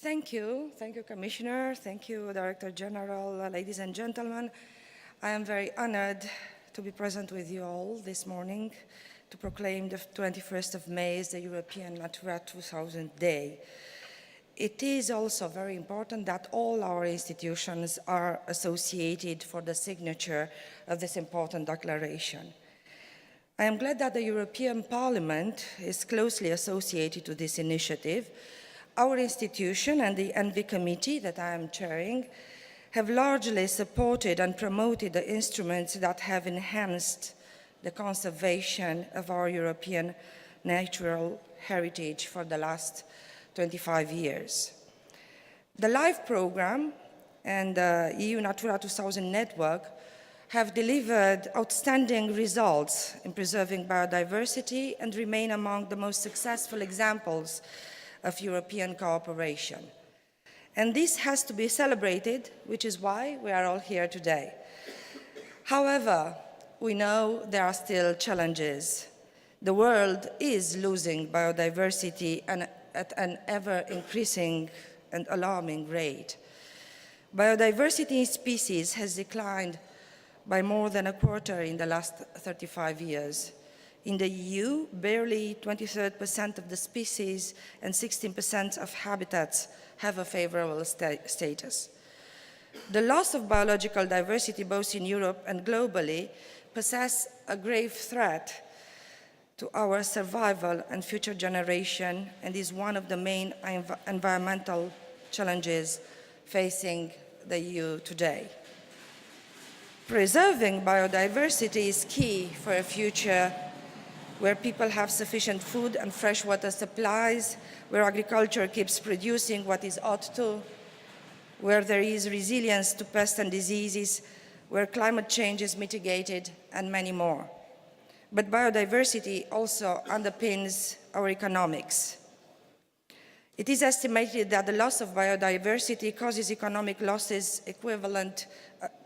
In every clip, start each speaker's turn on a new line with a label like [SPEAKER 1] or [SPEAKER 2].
[SPEAKER 1] Thank you, Commissioner. Thank you, Director General, ladies and gentlemen. I am very honored to be present with you all this morning to proclaim the 21st of May as the European Natura 2000 Day. It is also very important that all our institutions are associated for the signature of this important declaration. I am glad that the European Parliament is closely associated to this initiative. Our institution and the ENVI committee that I am chairing have largely supported and promoted the instruments that have enhanced the conservation of our European natural heritage for the last 25 years. The LIFE program and the EU Natura 2000 network have delivered outstanding results in preserving biodiversity and remain among the most successful examples of European cooperation. And this has to be celebrated, which is why we are all here today. However, we know there are still challenges. The world is losing biodiversity at an ever-increasing and alarming rate. Biodiversity in species has declined by more than a quarter in the last 35 years. In the EU, barely 23% of the species and 16% of habitats have a favorable status. The loss of biological diversity, both in Europe and globally, poses a grave threat to our survival and future generation, and is one of the main environmental challenges facing the EU today. Preserving biodiversity is key for a future where people have sufficient food and fresh water supplies, where agriculture keeps producing what it ought to, where there is resilience to pests and diseases, where climate change is mitigated, and many more. But biodiversity also underpins our economics. It is estimated that the loss of biodiversity causes economic losses equivalent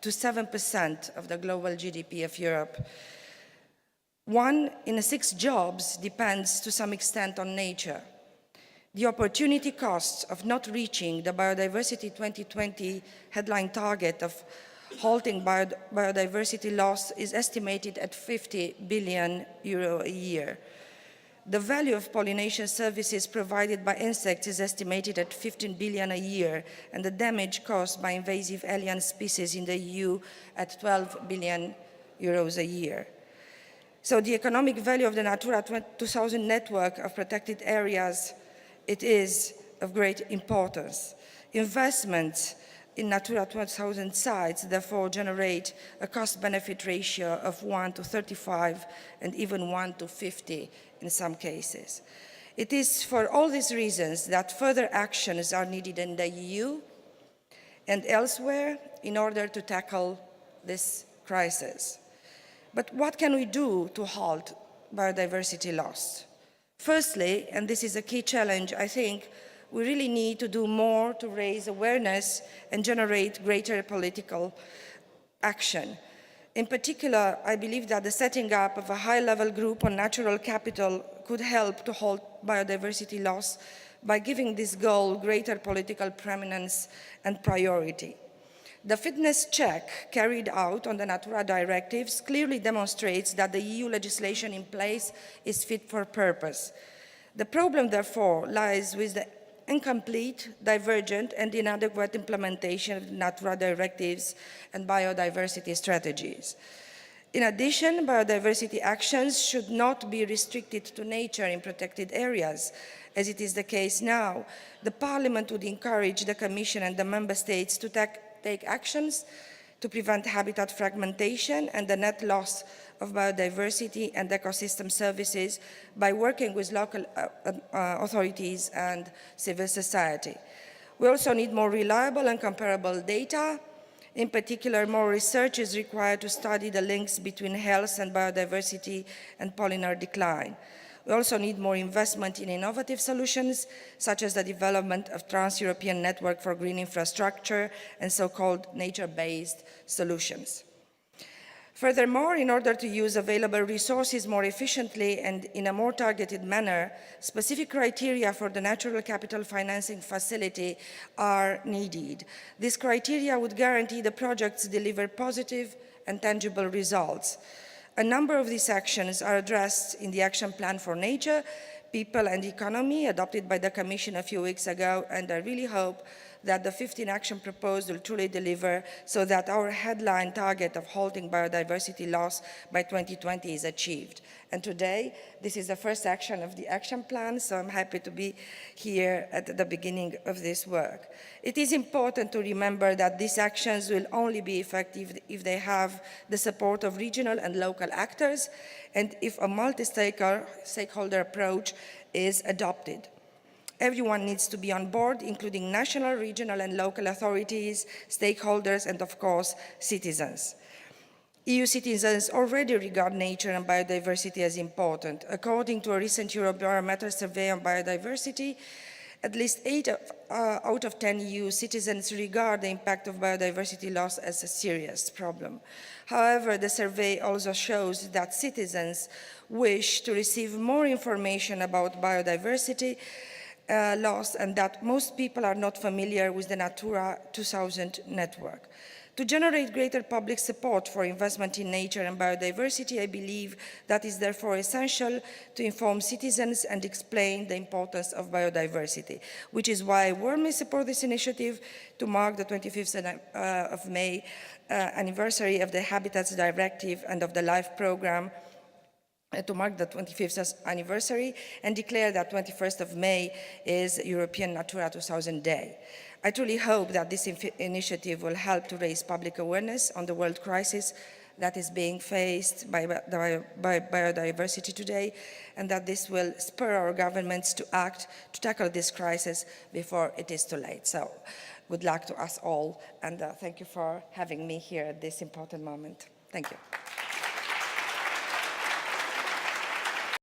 [SPEAKER 1] to 7% of the global GDP of Europe. 1 in 6 jobs depends to some extent on nature. The opportunity costs of not reaching the Biodiversity 2020 headline target of halting biodiversity loss is estimated at €50 billion a year. The value of pollination services provided by insects is estimated at 15 billion a year, and the damage caused by invasive alien species in the EU at 12 billion euros a year. So the economic value of the Natura 2000 network of protected areas, it is of great importance. Investments in Natura 2000 sites therefore generate a cost-benefit ratio of 1 to 35 and even 1 to 50 in some cases. It is for all these reasons that further actions are needed in the EU and elsewhere in order to tackle this crisis. But what can we do to halt biodiversity loss? Firstly, and this is a key challenge, I think we really need to do more to raise awareness and generate greater political action. In particular, I believe that the setting up of a high-level group on natural capital could help to halt biodiversity loss by giving this goal greater political prominence and priority. The fitness check carried out on the Natura directives clearly demonstrates that the EU legislation in place is fit for purpose. The problem, therefore, lies with the incomplete, divergent, and inadequate implementation of the Natura directives and biodiversity strategies. In addition, biodiversity actions should not be restricted to nature in protected areas, as it is the case now. The Parliament would encourage the Commission and the Member States to take actions to prevent habitat fragmentation and the net loss of biodiversity and ecosystem services by working with local authorities and civil society. We also need more reliable and comparable data. In particular, more research is required to study the links between health and biodiversity and pollinator decline. We also need more investment in innovative solutions, such as the development of trans-European network for green infrastructure and so-called nature-based solutions. Furthermore, in order to use available resources more efficiently and in a more targeted manner, specific criteria for the natural capital financing facility are needed. These criteria would guarantee the projects deliver positive and tangible results. A number of these actions are addressed in the Action Plan for Nature, People and Economy, adopted by the Commission a few weeks ago, and I really hope that the 15 action proposed will truly deliver so that our headline target of halting biodiversity loss by 2020 is achieved. And today, this is the first action of the action plan, so I'm happy to be here at the beginning of this work. It is important to remember that these actions will only be effective if they have the support of regional and local actors, and if a multi-stakeholder approach is adopted. Everyone needs to be on board, including national, regional, and local authorities, stakeholders, and of course, citizens. EU citizens already regard nature and biodiversity as important. According to a recent Eurobarometer survey on biodiversity, at least 8 out of 10 EU citizens regard the impact of biodiversity loss as a serious problem. However, the survey also shows that citizens wish to receive more information about biodiversity loss, and that most people are not familiar with the Natura 2000 network. To generate greater public support for investment in nature and biodiversity, I believe that is therefore essential to inform citizens and explain the importance of biodiversity, which is why I warmly support this initiative to mark the 25th of May anniversary of the Habitats Directive and of the LIFE program, to mark the 25th anniversary and declare that 21st of May is European Natura 2000 Day. I truly hope that this initiative will help to raise public awareness on the world crisis that is being faced by biodiversity today, and that this will spur our governments to act to tackle this crisis before it is too late. So, good luck to us all, and thank you for having me here at this important moment. Thank you.